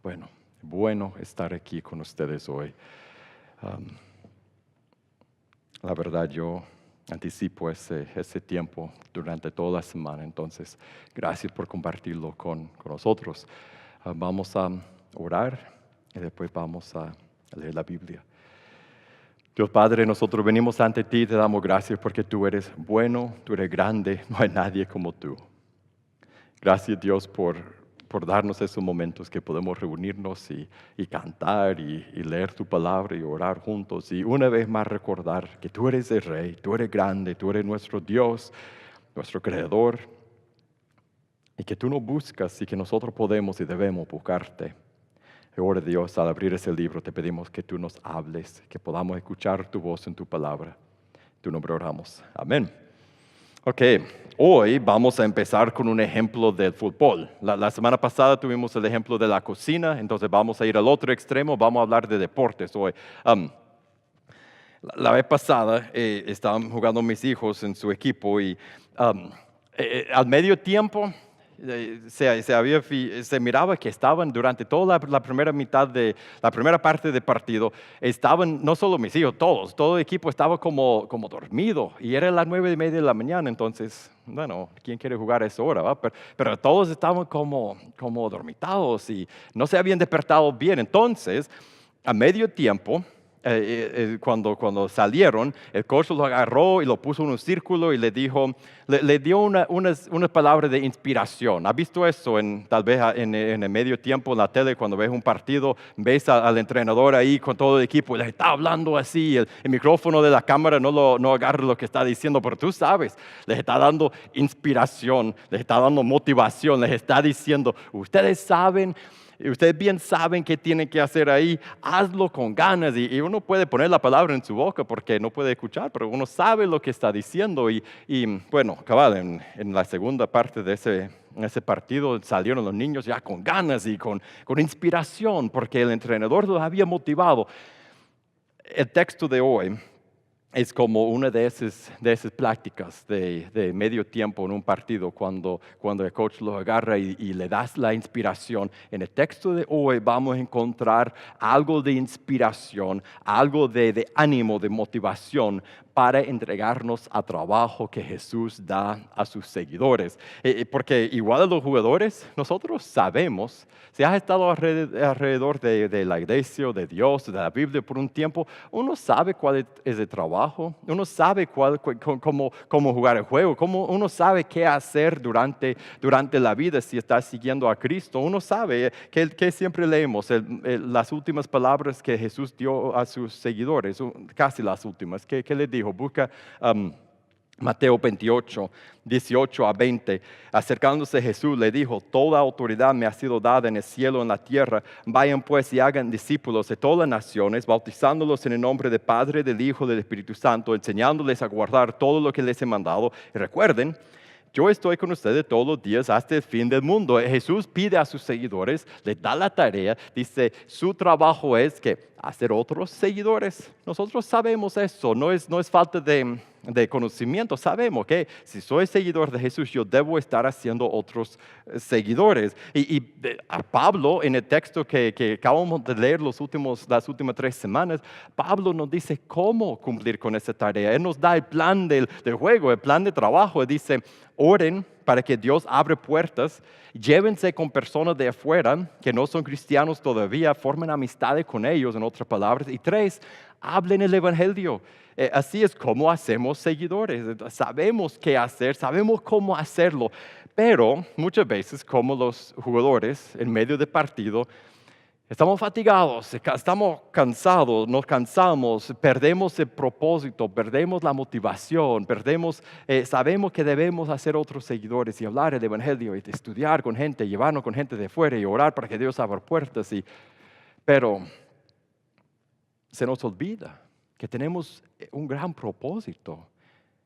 Bueno estar aquí con ustedes hoy. Um, la verdad, yo anticipo ese tiempo durante toda la semana, entonces gracias por compartirlo con nosotros. Vamos a orar y después vamos a leer la Biblia. Dios Padre, nosotros venimos ante ti y te damos gracias porque tú eres bueno, tú eres grande, no hay nadie como tú. Gracias Dios por darnos esos momentos que podemos reunirnos y cantar y leer tu palabra y orar juntos. Y una vez más recordar que tú eres el Rey, tú eres grande, tú eres nuestro Dios, nuestro Creador. Y que tú nos buscas y que nosotros podemos y debemos buscarte. Ahora Dios, al abrir ese libro te pedimos que tú nos hables, que podamos escuchar tu voz en tu palabra. En tu nombre oramos. Amén. Ok, hoy vamos a empezar con un ejemplo del fútbol. La semana pasada tuvimos el ejemplo de la cocina, entonces vamos a ir al otro extremo, vamos a hablar de deportes hoy. La vez pasada estaban jugando mis hijos en su equipo y al medio tiempo se miraba que estaban durante toda la primera mitad de la primera parte del partido, estaban no solo mis hijos, todo el equipo estaba como dormido y era las 9:30 de la mañana, entonces, bueno, ¿quién quiere jugar a esa hora? ¿Va? Pero todos estaban como dormitados y no se habían despertado bien, entonces, a medio tiempo, cuando salieron, el coach lo agarró y lo puso en un círculo y le dijo, le dio unas palabras de inspiración. ¿Has visto eso tal vez en el medio tiempo en la tele cuando ves un partido, ves al entrenador ahí con todo el equipo y les está hablando así, el micrófono de la cámara no agarra lo que está diciendo, pero tú sabes, les está dando inspiración, les está dando motivación, les está diciendo, ustedes saben. Ustedes bien saben qué tienen que hacer ahí, hazlo con ganas y uno puede poner la palabra en su boca porque no puede escuchar, pero uno sabe lo que está diciendo y bueno, cabal, en la segunda parte de ese partido salieron los niños ya con ganas y con inspiración porque el entrenador los había motivado. El texto de hoy es como una de esas pláticas de medio tiempo en un partido cuando el coach lo agarra y le das la inspiración. En el texto de hoy vamos a encontrar algo de inspiración, algo de ánimo, de motivación para entregarnos a trabajo que Jesús da a sus seguidores. Porque igual a los jugadores, nosotros sabemos, si has estado alrededor de la iglesia, de Dios, de la Biblia por un tiempo, uno sabe cuál es el trabajo, uno sabe cómo jugar el juego, uno sabe qué hacer durante la vida si está siguiendo a Cristo. Uno sabe que siempre leemos las últimas palabras que Jesús dio a sus seguidores, casi las últimas. ¿Qué les dijo? Busca Mateo 28, 18 a 20. Acercándose Jesús le dijo, toda autoridad me ha sido dada en el cielo y en la tierra. Vayan pues y hagan discípulos de todas las naciones, bautizándolos en el nombre del Padre, del Hijo y del Espíritu Santo, enseñándoles a guardar todo lo que les he mandado. Y recuerden, yo estoy con ustedes todos los días hasta el fin del mundo. Jesús pide a sus seguidores, les da la tarea, dice, su trabajo es que hacer otros seguidores. Nosotros sabemos eso, no es falta de conocimiento. Sabemos que si soy seguidor de Jesús, yo debo estar haciendo otros seguidores. Y a Pablo, en el texto que acabamos de leer las últimas 3 semanas, Pablo nos dice cómo cumplir con esa tarea. Él nos da el plan del juego, el plan de trabajo. Él dice, oren para que Dios abra puertas, llévense con personas de afuera que no son cristianos todavía, formen amistades con ellos, en otras palabras. Y 3, hablen el evangelio. Así es como hacemos seguidores. Sabemos qué hacer, sabemos cómo hacerlo, pero muchas veces como los jugadores en medio del partido, estamos fatigados, estamos cansados, nos cansamos, perdemos el propósito, perdemos la motivación, sabemos que debemos hacer otros seguidores y hablar el evangelio y estudiar con gente, llevarnos con gente de fuera y orar para que Dios abra puertas. Pero se nos olvida que tenemos un gran propósito.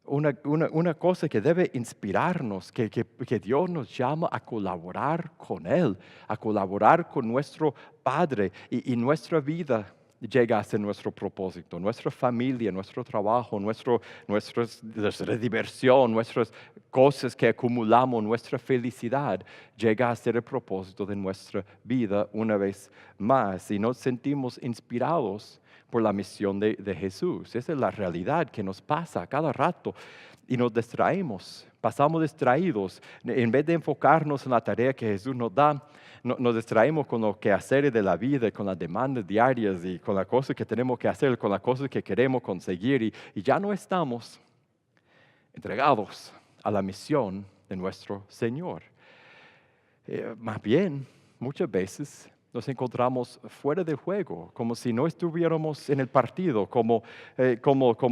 Una cosa que debe inspirarnos, que Dios nos llama a colaborar con Él, a colaborar con nuestro Padre y nuestra vida llega a ser nuestro propósito. Nuestra familia, nuestro trabajo, nuestra diversión, nuestras cosas que acumulamos, nuestra felicidad, llega a ser el propósito de nuestra vida una vez más. Y nos sentimos inspirados por la misión de Jesús. Esa es la realidad que nos pasa a cada rato. Y nos distraemos, pasamos distraídos. En vez de enfocarnos en la tarea que Jesús nos da, nos distraemos con los quehaceres de la vida, con las demandas diarias y con las cosas que tenemos que hacer, con las cosas que queremos conseguir y ya no estamos entregados a la misión de nuestro Señor. Más bien, muchas veces nos encontramos fuera de juego, como si no estuviéramos en el partido, como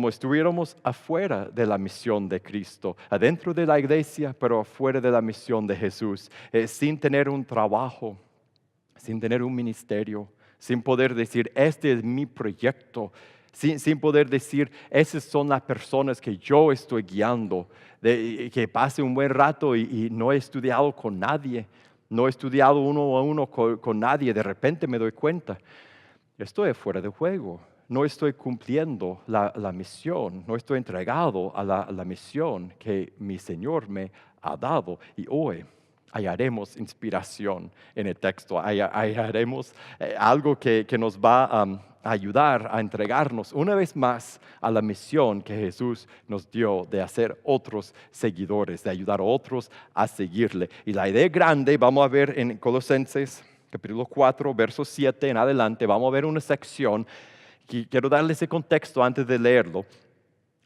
estuviéramos afuera de la misión de Cristo, adentro de la iglesia, pero afuera de la misión de Jesús, sin tener un trabajo, sin tener un ministerio, sin poder decir, este es mi proyecto, sin poder decir, esas son las personas que yo estoy guiando, que pase un buen rato y no he estudiado con nadie. No he estudiado uno a uno con nadie, de repente me doy cuenta, estoy fuera de juego, no estoy cumpliendo la misión, no estoy entregado a la misión que mi Señor me ha dado. Y hoy hallaremos inspiración en el texto, hallaremos algo que nos va a ayudar a entregarnos una vez más a la misión que Jesús nos dio de hacer otros seguidores, de ayudar a otros a seguirle. Y la idea grande, vamos a ver en Colosenses capítulo 4, verso 7 en adelante, vamos a ver una sección, que quiero darle ese contexto antes de leerlo.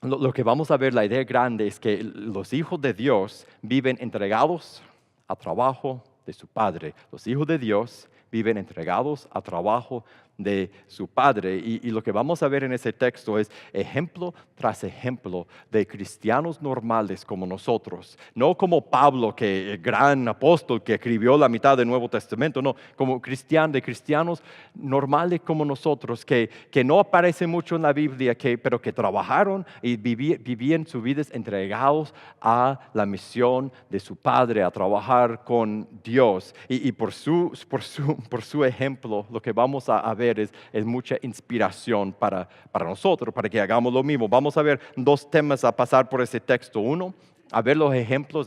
Lo que vamos a ver, la idea grande es que los hijos de Dios viven entregados a trabajo de su Padre. Los hijos de Dios viven entregados a trabajo de su Padre. Y lo que vamos a ver en ese texto es ejemplo tras ejemplo de cristianos normales como nosotros. No como Pablo, que el gran apóstol que escribió la mitad del Nuevo Testamento, no, como de cristianos normales como nosotros, que no aparecen mucho en la Biblia, pero que trabajaron y vivían sus vidas entregados a la misión de su Padre, a trabajar con Dios. Y por su ejemplo, lo que vamos a ver es mucha inspiración para nosotros, para que hagamos lo mismo. Vamos a ver dos temas a pasar por ese texto. Uno, a ver los ejemplo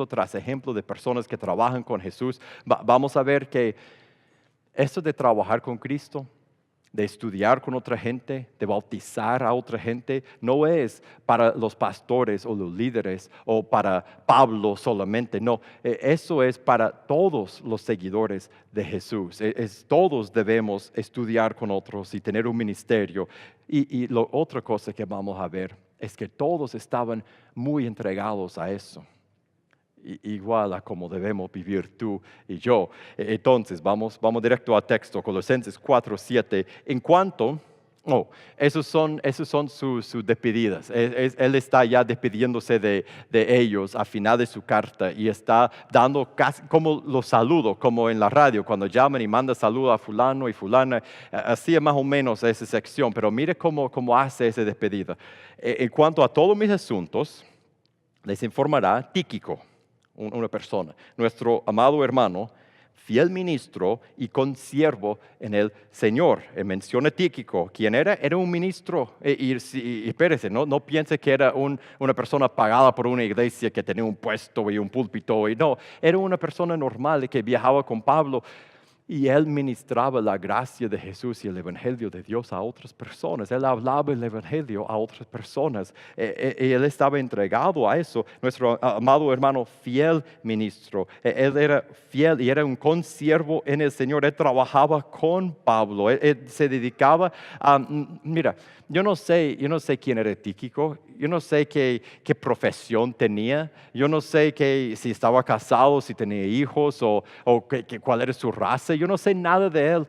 tras ejemplo de personas que trabajan con Jesús. Vamos a ver que esto de trabajar con Cristo, de estudiar con otra gente, de bautizar a otra gente, no es para los pastores o los líderes o para Pablo solamente, no, eso es para todos los seguidores de Jesús. Todos debemos estudiar con otros y tener un ministerio. Y la otra cosa que vamos a ver es que todos estaban muy entregados a eso. Igual a como debemos vivir tú y yo. Entonces, vamos directo al texto, Colosenses 4, 7. En cuanto, esos son sus despedidas. Él está ya despidiéndose de ellos a final de su carta y está dando casi como los saludos, como en la radio, cuando llaman y mandan saludos a fulano y fulana. Así es más o menos esa sección, pero mire cómo hace esa despedida. En cuanto a todos mis asuntos, les informará Tíquico, una persona, nuestro amado hermano, fiel ministro y consiervo en el Señor. Menciona Tíquico, ¿quién era? Era un ministro, y espérese, no piense que era una persona pagada por una iglesia que tenía un puesto y un púlpito, y no, era una persona normal que viajaba con Pablo. Y él ministraba la gracia de Jesús y el Evangelio de Dios a otras personas. Él hablaba el Evangelio a otras personas. Y él estaba entregado a eso. Nuestro amado hermano, fiel ministro. Él era fiel y era un consiervo en el Señor. Él trabajaba con Pablo. Él se dedicaba a... Mira, yo no sé quién era Tíquico. Yo no sé qué profesión tenía. Yo no sé si estaba casado, si tenía hijos o cuál era su raza. Yo no sé nada de él,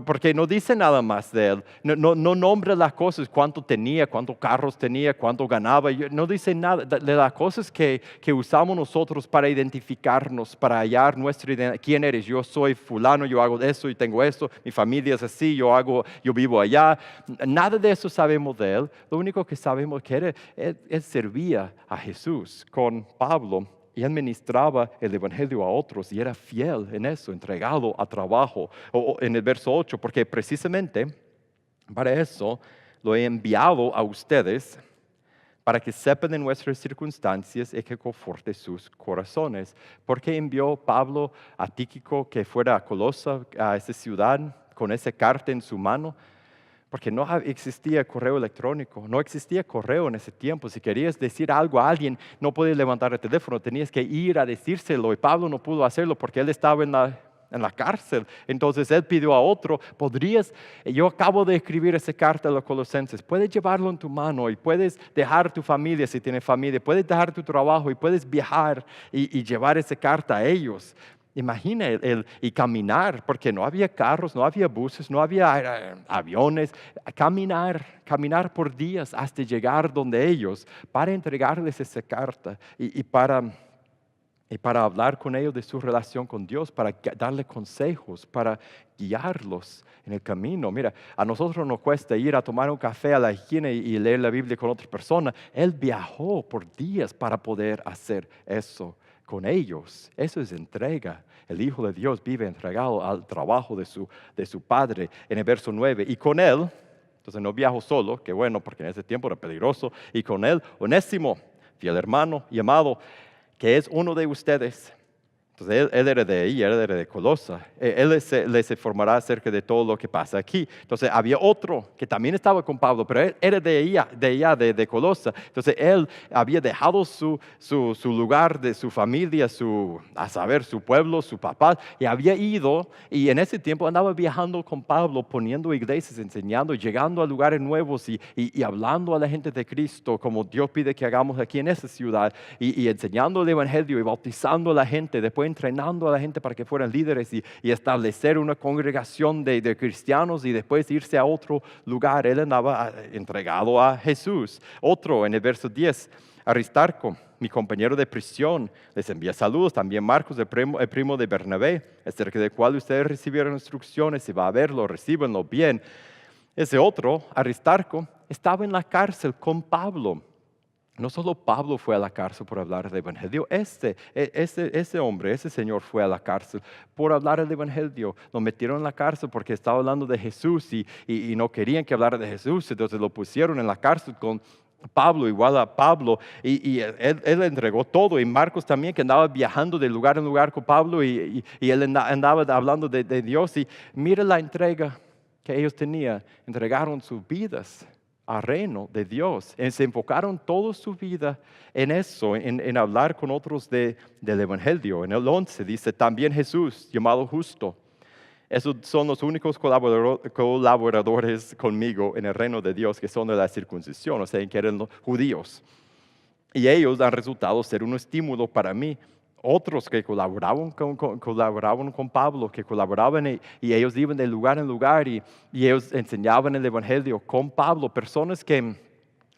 porque no dice nada más de él. No nombra las cosas, cuánto tenía, cuántos carros tenía, cuánto ganaba. No dice nada de las cosas que usamos nosotros para identificarnos, para hallar nuestra identidad. ¿Quién eres? Yo soy fulano, yo hago eso y tengo esto. Mi familia es así, yo vivo allá. Nada de eso sabemos de él. Lo único que sabemos que él servía a Jesús con Pablo. Y él ministraba el Evangelio a otros y era fiel en eso, entregado a trabajo. En el verso 8, porque precisamente Para eso lo he enviado a ustedes, para que sepan de nuestras circunstancias y que conforte sus corazones. ¿Por qué envió Pablo a Tíquico que fuera a Colosa, a esa ciudad, con esa carta en su mano? Porque no existía correo electrónico, no existía correo en ese tiempo. Si querías decir algo a alguien, no podías levantar el teléfono, tenías que ir a decírselo. Y Pablo no pudo hacerlo porque él estaba en la cárcel. Entonces él pidió a otro, yo acabo de escribir esa carta a los colosenses, puedes llevarlo en tu mano y puedes dejar tu familia si tienes familia, puedes dejar tu trabajo y puedes viajar y llevar esa carta a ellos. Imagina y caminar, porque no había carros, no había buses, no había aviones. Caminar por días hasta llegar donde ellos para entregarles esa carta y para hablar con ellos de su relación con Dios, para darle consejos, para guiarlos en el camino. Mira, a nosotros nos cuesta ir a tomar un café a la esquina y leer la Biblia con otra persona. Él viajó por días para poder hacer eso con ellos. Eso es entrega. El Hijo de Dios vive entregado al trabajo de su Padre en el verso 9. Y con él, entonces no viajó solo, que bueno, porque en ese tiempo era peligroso, y con él, Onésimo, fiel hermano y amado, que es uno de ustedes. Entonces él era de ahí, él era de Colosa. Él les informará acerca de todo lo que pasa aquí. Entonces había otro que también estaba con Pablo, pero él era de Colosa. Entonces él había dejado su lugar, de su familia, a saber, su pueblo, su papá, y había ido, y en ese tiempo andaba viajando con Pablo, poniendo iglesias, enseñando, llegando a lugares nuevos y hablando a la gente de Cristo, como Dios pide que hagamos aquí en esa ciudad, y enseñando el evangelio y bautizando a la gente, después entrenando a la gente para que fueran líderes y establecer una congregación de cristianos y después irse a otro lugar. Él andaba entregado a Jesús. Otro en el verso 10, Aristarco, mi compañero de prisión, les envía saludos. También Marcos, el primo de Bernabé, acerca del cual ustedes recibieron instrucciones. Si va a verlo, recíbanlo bien. Ese otro, Aristarco, estaba en la cárcel con Pablo. No solo Pablo fue a la cárcel por hablar del Evangelio, ese hombre, ese señor fue a la cárcel por hablar del Evangelio. Lo metieron en la cárcel porque estaba hablando de Jesús y no querían que hablara de Jesús, entonces lo pusieron en la cárcel con Pablo, igual a Pablo, y él entregó todo. Y Marcos también, que andaba viajando de lugar en lugar con Pablo y él andaba hablando de Dios. Y mira la entrega que ellos tenían, entregaron sus vidas al reino de Dios. Se enfocaron toda su vida en eso, en hablar con otros del Evangelio. En el 11 dice, también Jesús, llamado justo. Esos son los únicos colaboradores conmigo en el reino de Dios que son de la circuncisión, o sea, que eran los judíos. Y ellos han resultado ser un estímulo para mí. Otros que colaboraban con Pablo, que colaboraban y ellos iban de lugar en lugar y ellos enseñaban el Evangelio con Pablo. Personas que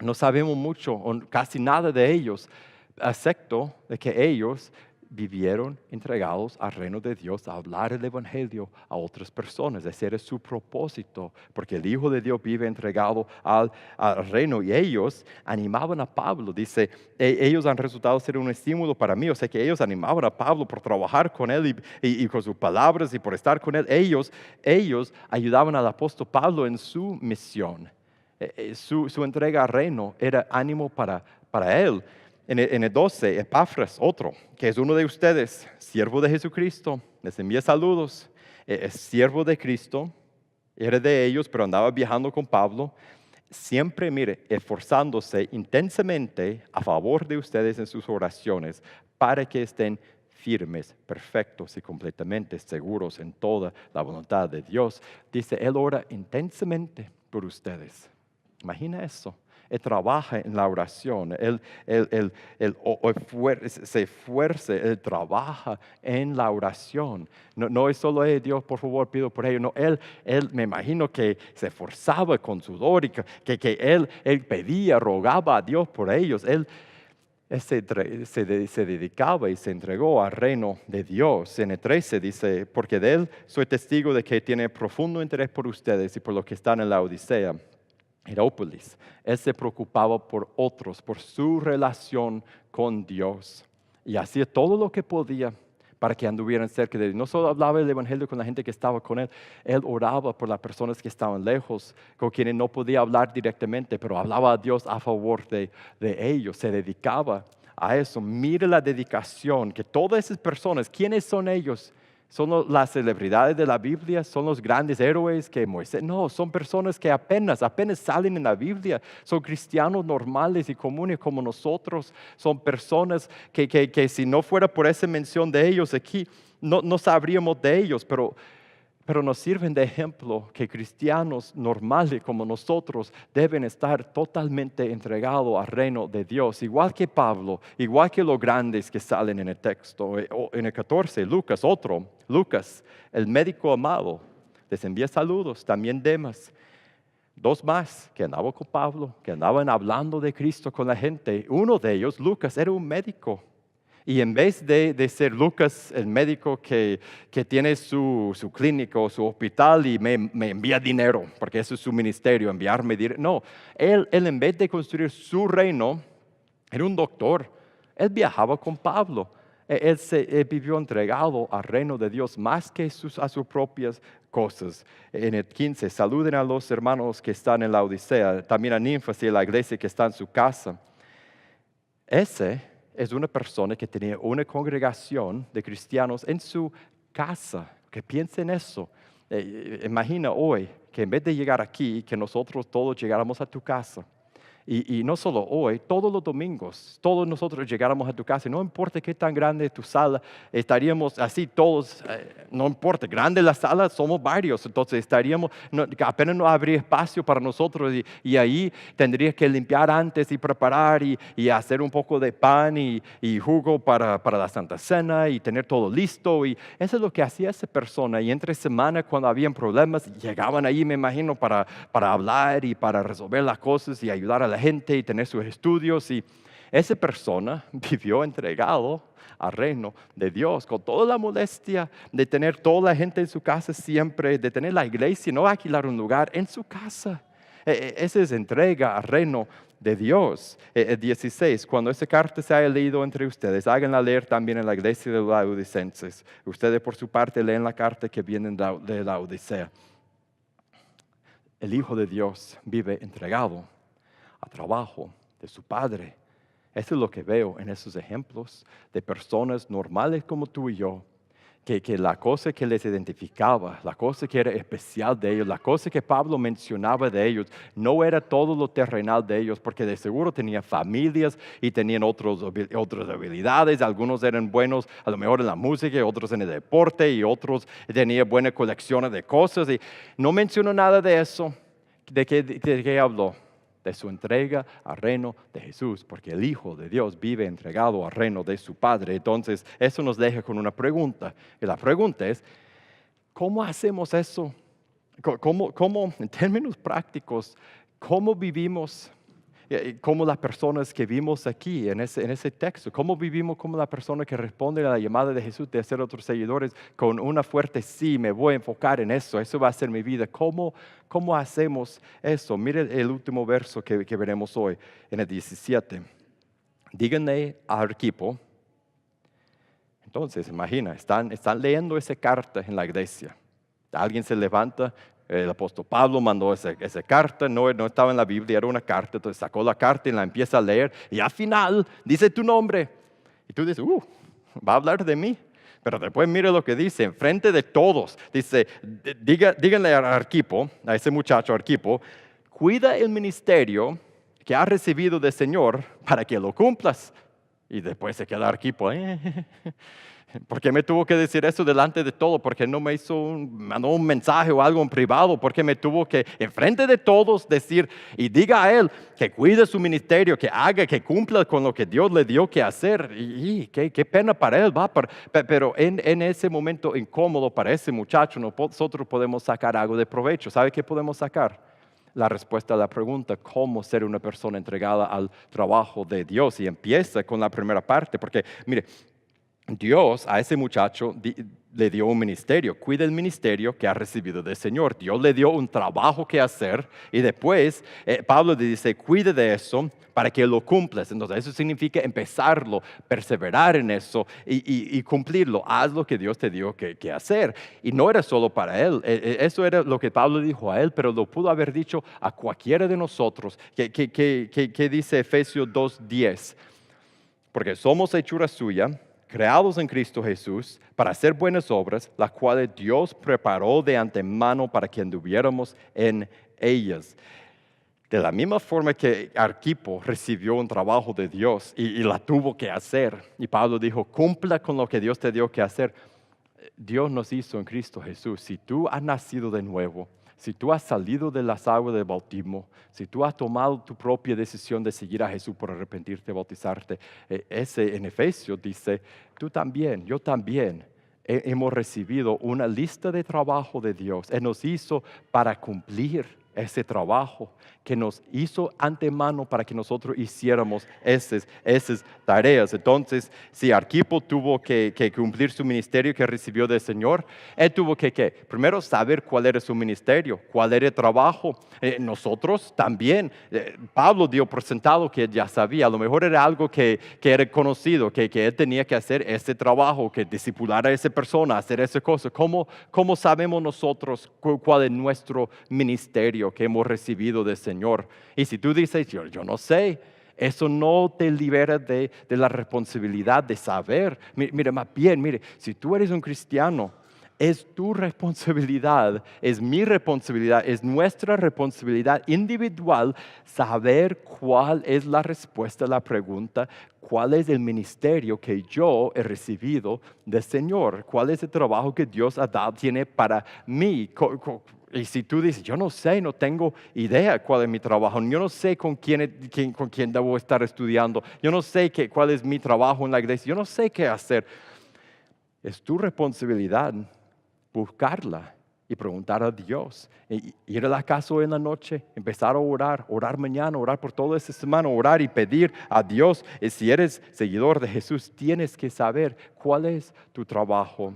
no sabemos mucho o casi nada de ellos, excepto de que ellos vivieron entregados al reino de Dios, a hablar el Evangelio a otras personas. Ese era su propósito, porque el Hijo de Dios vive entregado al reino. Y ellos animaban a Pablo, dice, ellos han resultado ser un estímulo para mí. O sea que ellos animaban a Pablo por trabajar con él y con sus palabras y por estar con él. Ellos ayudaban al apóstol Pablo en su misión. Su entrega al reino era ánimo para él. En el 12, Epafras, otro, que es uno de ustedes, siervo de Jesucristo, les envía saludos. Es siervo de Cristo, era de ellos, pero andaba viajando con Pablo. Siempre, mire, esforzándose intensamente a favor de ustedes en sus oraciones para que estén firmes, perfectos y completamente seguros en toda la voluntad de Dios. Dice, Él ora intensamente por ustedes. Imagina eso. Él trabaja en la oración, él se esfuerza, Él trabaja en la oración. No es solo, Dios, por favor, pido por ellos. No, él me imagino que se esforzaba con sudor y que él pedía, rogaba a Dios por ellos. Él se dedicaba y se entregó al reino de Dios. En el 13 dice, porque de Él soy testigo de que tiene profundo interés por ustedes y por los que están en la Odisea. Hierápolis. Él se preocupaba por otros, por su relación con Dios. Y hacía todo lo que podía para que anduvieran cerca de él. No solo hablaba el evangelio con la gente que estaba con él, él oraba por las personas que estaban lejos, con quienes no podía hablar directamente, pero hablaba a Dios a favor de ellos, se dedicaba a eso. Mire la dedicación que todas esas personas, ¿quiénes son ellos? ¿Son las celebridades de la Biblia? ¿Son los grandes héroes que Moisés? No, son personas que apenas salen en la Biblia. Son cristianos normales y comunes como nosotros. Son personas que si no fuera por esa mención de ellos aquí, no sabríamos de ellos, pero nos sirven de ejemplo que cristianos normales como nosotros deben estar totalmente entregados al reino de Dios. Igual que Pablo, igual que los grandes que salen en el texto. En el 14, Lucas, el médico amado, les envía saludos. También Demas, dos más que andaban con Pablo, que andaban hablando de Cristo con la gente. Uno de ellos, Lucas, era un médico. Y en vez de ser Lucas, el médico que tiene su clínica o su hospital y me envía dinero, porque eso es su ministerio, enviarme dinero. No, él en vez de construir su reino, era un doctor. Él viajaba con Pablo. Él vivió entregado al reino de Dios más que a sus propias cosas. En el 15, saluden a los hermanos que están en la Odisea, también a Ninfas y a la iglesia que está en su casa. Ese es una persona que tenía una congregación de cristianos en su casa. Que piense en eso. Imagina hoy que en vez de llegar aquí, que nosotros todos llegáramos a tu casa. Y no solo hoy, todos los domingos, todos nosotros llegáramos a tu casa. No importa qué tan grande es tu sala, estaríamos así todos, no importa, grande la sala, somos varios. Entonces apenas no habría espacio para nosotros y ahí tendrías que limpiar antes y preparar y hacer un poco de pan y jugo para la Santa Cena y tener todo listo. Y eso es lo que hacía esa persona. Y entre semana, cuando habían problemas, llegaban ahí, me imagino, para hablar y para resolver las cosas y ayudar a la gente y tener sus estudios. Y esa persona vivió entregado al reino de Dios, con toda la molestia de tener toda la gente en su casa siempre, de tener la iglesia, no alquilar un lugar en su casa. Esa es entrega al reino de Dios. 16, cuando esa carta se haya leído entre ustedes, háganla leer también en la iglesia de los laodicenses. Ustedes por su parte leen la carta que viene de la Odisea. El Hijo de Dios vive entregado a trabajo de su Padre. Eso es lo que veo en esos ejemplos de personas normales como tú y yo, que la cosa que les identificaba, la cosa que era especial de ellos, la cosa que Pablo mencionaba de ellos, no era todo lo terrenal de ellos, porque de seguro tenían familias y tenían otras habilidades. Algunos eran buenos a lo mejor en la música, otros en el deporte y otros tenían buenas colecciones de cosas. Y no mencionó nada de eso. ¿De qué habló? De su entrega al reino de Jesús, porque el Hijo de Dios vive entregado al reino de su Padre. Entonces, eso nos deja con una pregunta. Y la pregunta es, ¿cómo hacemos eso? ¿Cómo en términos prácticos, cómo vivimos como las personas que vimos aquí en ese texto? ¿Cómo vivimos como la persona que responde a la llamada de Jesús de hacer otros seguidores con una fuerte sí, me voy a enfocar en eso va a ser mi vida? ¿Cómo hacemos eso? Mire el último verso que veremos hoy, en el 17. Díganle a Arquipo. Entonces, imagina, están leyendo esa carta en la iglesia. Alguien se levanta. El apóstol Pablo mandó esa carta, no estaba en la Biblia, era una carta. Entonces sacó la carta y la empieza a leer. Y al final dice tu nombre. Y tú dices, va a hablar de mí. Pero después mire lo que dice, en frente de todos. Dice, díganle a Arquipo, a ese muchacho Arquipo, cuida el ministerio que has recibido del Señor para que lo cumplas. Y después se queda Arquipo. ¿Por qué me tuvo que decir eso delante de todo? ¿Por qué no mandó un mensaje o algo en privado? ¿Por qué me tuvo que, enfrente de todos, decir y diga a él que cuide su ministerio, que haga, que cumpla con lo que Dios le dio que hacer? Y qué pena para él, pero en ese momento incómodo para ese muchacho, nosotros podemos sacar algo de provecho. ¿Sabe qué podemos sacar? La respuesta a la pregunta, ¿cómo ser una persona entregada al trabajo de Dios? Y empieza con la primera parte, porque mire, Dios a ese muchacho le dio un ministerio. Cuida el ministerio que ha recibido del Señor. Dios le dio un trabajo que hacer y después Pablo le dice, cuide de eso para que lo cumplas. Entonces eso significa empezarlo, perseverar en eso y cumplirlo. Haz lo que Dios te dio que hacer. Y no era solo para él. Eso era lo que Pablo dijo a él, pero lo pudo haber dicho a cualquiera de nosotros. ¿Qué dice Efesios 2:10? Porque somos hechura suya, creados en Cristo Jesús, para hacer buenas obras, las cuales Dios preparó de antemano para que anduviéramos en ellas. De la misma forma que Arquipo recibió un trabajo de Dios y la tuvo que hacer, y Pablo dijo, cumpla con lo que Dios te dio que hacer. Dios nos hizo en Cristo Jesús. Si tú has nacido de nuevo, si tú has salido de las aguas del bautismo, si tú has tomado tu propia decisión de seguir a Jesús por arrepentirte, bautizarte, ese en Efesios dice, tú también, yo también hemos recibido una lista de trabajo de Dios. Él nos hizo para cumplir ese trabajo que nos hizo antemano para que nosotros hiciéramos esas tareas. Entonces, si Arquipo tuvo que cumplir su ministerio que recibió del Señor, él tuvo que primero saber cuál era su ministerio, cuál era el trabajo. Nosotros también, Pablo dio por sentado que él ya sabía, a lo mejor era algo que era conocido, que él tenía que hacer ese trabajo, que discipular a esa persona, hacer esa cosa. ¿Cómo sabemos nosotros cuál es nuestro ministerio que hemos recibido del Señor? Y si tú dices, yo no sé, eso no te libera de la responsabilidad de saber. Mira, más bien, mire, si tú eres un cristiano, es tu responsabilidad, es mi responsabilidad, es nuestra responsabilidad individual saber cuál es la respuesta a la pregunta, cuál es el ministerio que yo he recibido del Señor, cuál es el trabajo que Dios tiene para mí. Y si tú dices, yo no sé, no tengo idea cuál es mi trabajo, yo no sé con quién debo estar estudiando, yo no sé cuál es mi trabajo en la iglesia, yo no sé qué hacer. Es tu responsabilidad buscarla y preguntar a Dios. Ir a la casa en la noche, empezar a orar mañana, orar por toda esta semana, orar y pedir a Dios. Y si eres seguidor de Jesús, tienes que saber cuál es tu trabajo.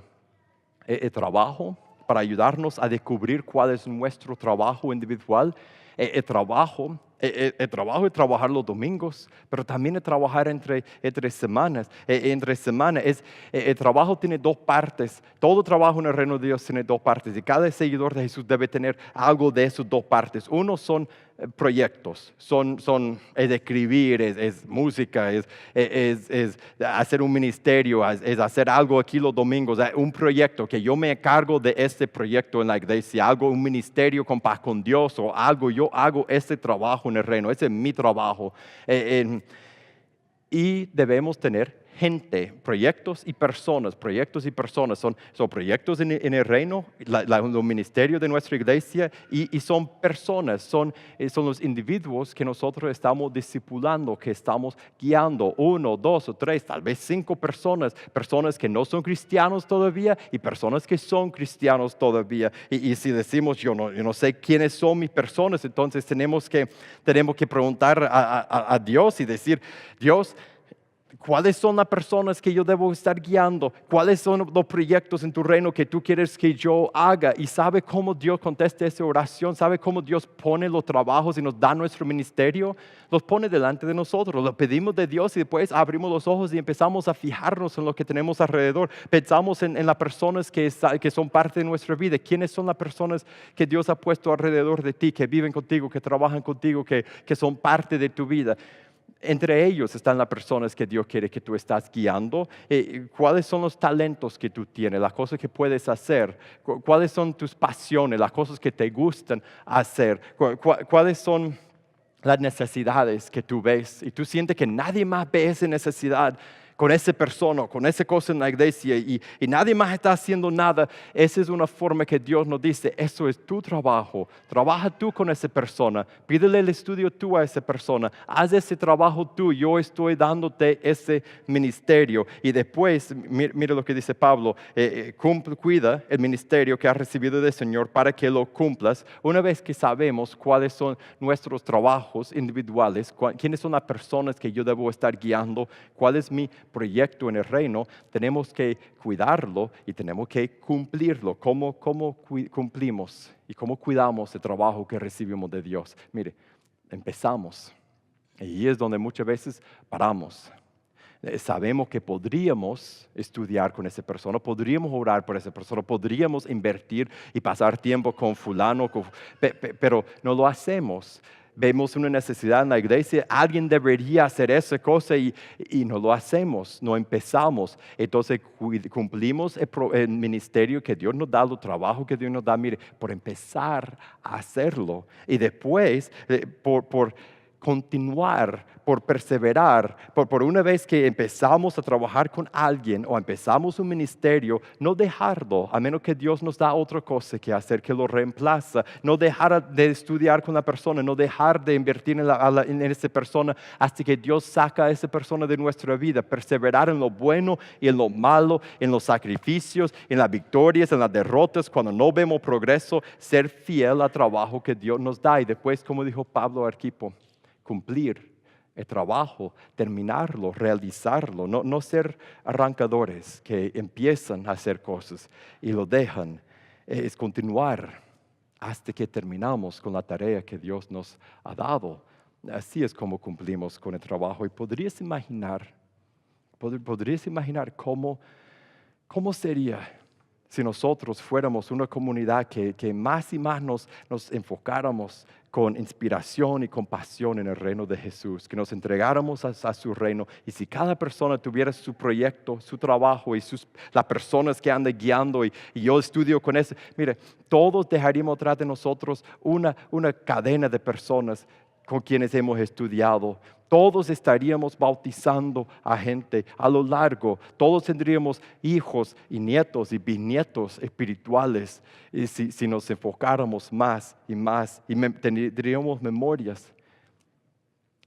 El trabajo para ayudarnos a descubrir cuál es nuestro trabajo individual. El trabajo es trabajar los domingos, pero también es trabajar entre semanas. El trabajo tiene dos partes. Todo trabajo en el reino de Dios tiene dos partes. Y cada seguidor de Jesús debe tener algo de esas dos partes. Uno son proyectos, es escribir, es música, es hacer un ministerio, es hacer algo aquí los domingos, un proyecto que yo me encargo de este proyecto en la iglesia, hago un ministerio con paz con Dios o algo, yo hago este trabajo en el reino, ese es mi trabajo. Y debemos tener gente, proyectos y personas son proyectos en el reino, los ministerios de nuestra iglesia y son personas, son los individuos que nosotros estamos discipulando, que estamos guiando, 1, 2 o 3, tal vez 5 personas que no son cristianos todavía y personas que son cristianos todavía. Y si decimos, yo no sé quiénes son mis personas, entonces tenemos que preguntar a Dios y decir, Dios, ¿cuáles son las personas que yo debo estar guiando? ¿Cuáles son los proyectos en tu reino que tú quieres que yo haga? Y sabe cómo Dios contesta esa oración, sabe cómo Dios pone los trabajos y nos da nuestro ministerio, los pone delante de nosotros, lo pedimos de Dios y después abrimos los ojos y empezamos a fijarnos en lo que tenemos alrededor. Pensamos en las personas que son parte de nuestra vida. ¿Quiénes son las personas que Dios ha puesto alrededor de ti, que viven contigo, que trabajan contigo, que son parte de tu vida? Entre ellos están las personas que Dios quiere que tú estás guiando. ¿Cuáles son los talentos que tú tienes, las cosas que puedes hacer? ¿Cuáles son tus pasiones, las cosas que te gustan hacer? ¿Cuáles son las necesidades que tú ves? Y tú sientes que nadie más ve esa necesidad con esa persona, con esa cosa en la iglesia y nadie más está haciendo nada. Esa es una forma que Dios nos dice, eso es tu trabajo, trabaja tú con esa persona, pídele el estudio tú a esa persona, haz ese trabajo tú, yo estoy dándote ese ministerio. Y después, mire lo que dice Pablo, cuida el ministerio que has recibido del Señor para que lo cumplas. Una vez que sabemos cuáles son nuestros trabajos individuales, quiénes son las personas que yo debo estar guiando, cuál es mi proyecto en el reino, tenemos que cuidarlo y tenemos que cumplirlo. ¿Cómo cumplimos y cómo cuidamos el trabajo que recibimos de Dios? Mire, empezamos. Y ahí es donde muchas veces paramos. Sabemos que podríamos estudiar con esa persona, podríamos orar por esa persona, podríamos invertir y pasar tiempo con fulano, pero no lo hacemos. Vemos una necesidad en la iglesia, alguien debería hacer esa cosa y no lo hacemos, no empezamos. Entonces cumplimos el ministerio que Dios nos da, el trabajo que Dios nos da, mire, por empezar a hacerlo. Y después, por continuar, por perseverar, por una vez que empezamos a trabajar con alguien o empezamos un ministerio, no dejarlo, a menos que Dios nos da otra cosa que hacer que lo reemplaza, no dejar de estudiar con la persona, no dejar de invertir en esa persona hasta que Dios saca a esa persona de nuestra vida, perseverar en lo bueno y en lo malo, en los sacrificios, en las victorias, en las derrotas, cuando no vemos progreso, ser fiel al trabajo que Dios nos da y después, como dijo Pablo Arquipo, cumplir el trabajo, terminarlo, realizarlo, no ser arrancadores que empiezan a hacer cosas y lo dejan, es continuar hasta que terminamos con la tarea que Dios nos ha dado. Así es como cumplimos con el trabajo y podrías imaginar cómo sería si nosotros fuéramos una comunidad que más y más nos enfocáramos con inspiración y compasión en el reino de Jesús, que nos entregáramos a su reino y si cada persona tuviera su proyecto, su trabajo y las personas que andan guiando y yo estudio con eso, mire, todos dejaríamos atrás de nosotros una cadena de personas con quienes hemos estudiado. Todos estaríamos bautizando a gente a lo largo. Todos tendríamos hijos y nietos y bisnietos espirituales. Y si nos enfocáramos más y más, y tendríamos memorias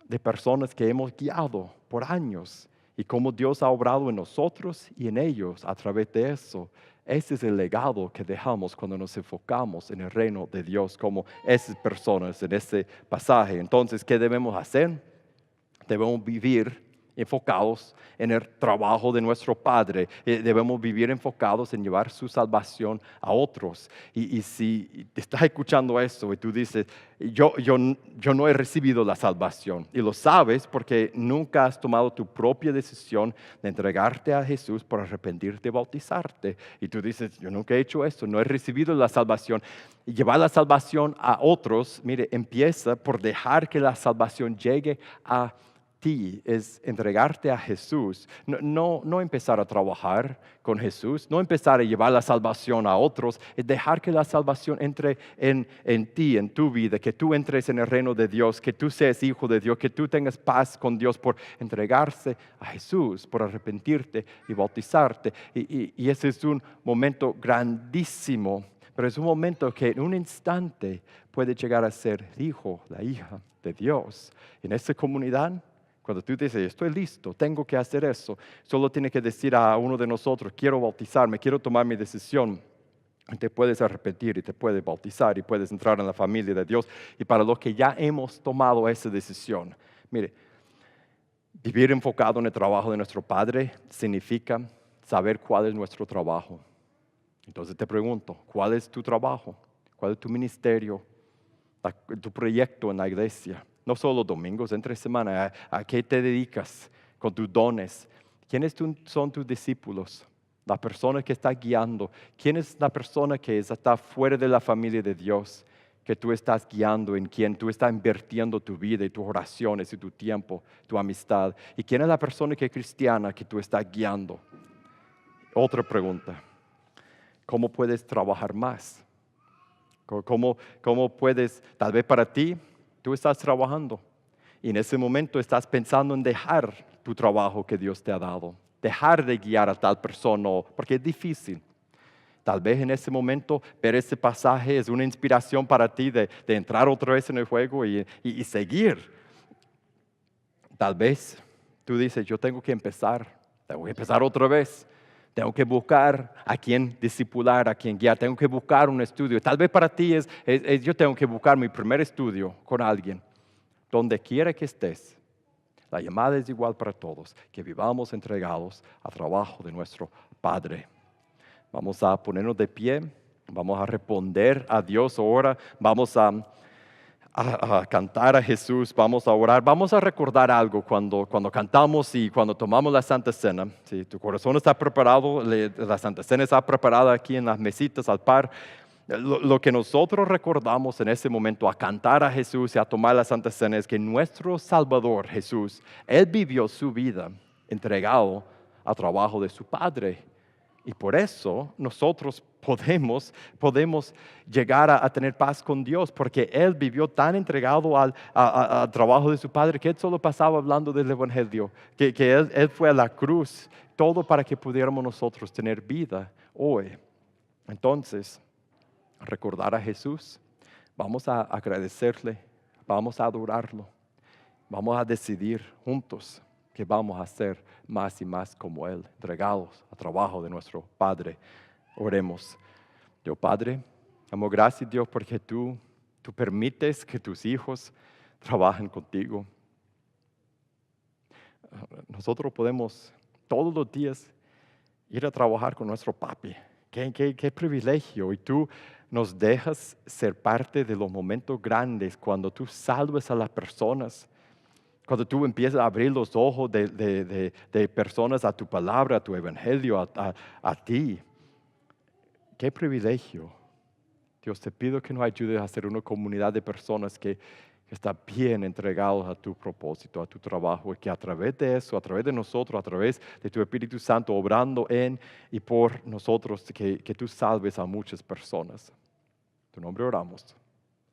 de personas que hemos guiado por años y cómo Dios ha obrado en nosotros y en ellos a través de eso. Ese es el legado que dejamos cuando nos enfocamos en el reino de Dios como esas personas en ese pasaje. Entonces, ¿qué debemos hacer? Debemos vivir enfocados en el trabajo de nuestro Padre. Debemos vivir enfocados en llevar su salvación a otros. Y si estás escuchando esto y tú dices, yo no he recibido la salvación. Y lo sabes porque nunca has tomado tu propia decisión de entregarte a Jesús por arrepentirte y bautizarte. Y tú dices, yo nunca he hecho esto, no he recibido la salvación. Y llevar la salvación a otros, mire, empieza por dejar que la salvación llegue a ti, es entregarte a Jesús, no empezar a trabajar con Jesús, no empezar a llevar la salvación a otros, es dejar que la salvación entre en ti, en tu vida, que tú entres en el reino de Dios, que tú seas hijo de Dios, que tú tengas paz con Dios por entregarse a Jesús, por arrepentirte y bautizarte. Y ese es un momento grandísimo, pero es un momento que en un instante puede llegar a ser el hijo, la hija de Dios. En esta comunidad, cuando tú dices, estoy listo, tengo que hacer eso, solo tienes que decir a uno de nosotros, quiero bautizarme, quiero tomar mi decisión. Te puedes arrepentir y te puedes bautizar y puedes entrar en la familia de Dios. Y para los que ya hemos tomado esa decisión, mire, vivir enfocado en el trabajo de nuestro Padre significa saber cuál es nuestro trabajo. Entonces te pregunto, ¿cuál es tu trabajo? ¿Cuál es tu ministerio? Tu proyecto en la iglesia? No solo domingos, entre semana. ¿A qué te dedicas con tus dones? ¿Quiénes son tus discípulos? La persona que está guiando. ¿Quién es la persona que está fuera de la familia de Dios? Que tú estás guiando, en quien tú estás invirtiendo tu vida y tus oraciones y tu tiempo, tu amistad. ¿Y quién es la persona que es cristiana que tú estás guiando? Otra pregunta. ¿Cómo puedes trabajar más? ¿Cómo puedes, tal vez para ti, tú estás trabajando y en ese momento estás pensando en dejar tu trabajo que Dios te ha dado, dejar de guiar a tal persona, porque es difícil. Tal vez en ese momento ver ese pasaje es una inspiración para ti de entrar otra vez en el juego y seguir. Tal vez tú dices, yo tengo que empezar otra vez. Tengo que buscar a quien discipular, a quien guiar. Tengo que buscar un estudio. Tal vez para ti yo tengo que buscar mi primer estudio con alguien. Donde quiera que estés, La llamada es igual para todos, que vivamos entregados al trabajo de nuestro Padre. Vamos a ponernos de pie, vamos a responder a Dios ahora, vamos a cantar a Jesús, vamos a orar, vamos a recordar algo cuando cantamos y cuando tomamos la Santa Cena. Si tu corazón está preparado, la Santa Cena está preparada aquí en las mesitas al par. Lo que nosotros recordamos en ese momento a cantar a Jesús y a tomar la Santa Cena es que nuestro Salvador Jesús, Él vivió su vida entregado al trabajo de su Padre. Y por eso nosotros podemos llegar a tener paz con Dios, porque Él vivió tan entregado al trabajo de su Padre que Él solo pasaba hablando del Evangelio, que él fue a la cruz, todo para que pudiéramos nosotros tener vida hoy. Entonces, recordar a Jesús, vamos a agradecerle, vamos a adorarlo, vamos a decidir juntos que vamos a ser más y más como Él, entregados al trabajo de nuestro Padre. Oremos. Dios Padre, damos gracias, Dios, porque tú permites que tus hijos trabajen contigo. Nosotros podemos todos los días ir a trabajar con nuestro papi. Qué privilegio. Y tú nos dejas ser parte de los momentos grandes cuando tú salves a las personas. Cuando tú empiezas a abrir los ojos de personas a tu palabra, a tu evangelio, a ti. Qué privilegio. Dios, te pido que nos ayudes a ser una comunidad de personas que está bien entregados a tu propósito, a tu trabajo, y que a través de eso, a través de nosotros, a través de tu Espíritu Santo, obrando en y por nosotros, que tú salves a muchas personas. En tu nombre oramos.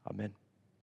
Amén.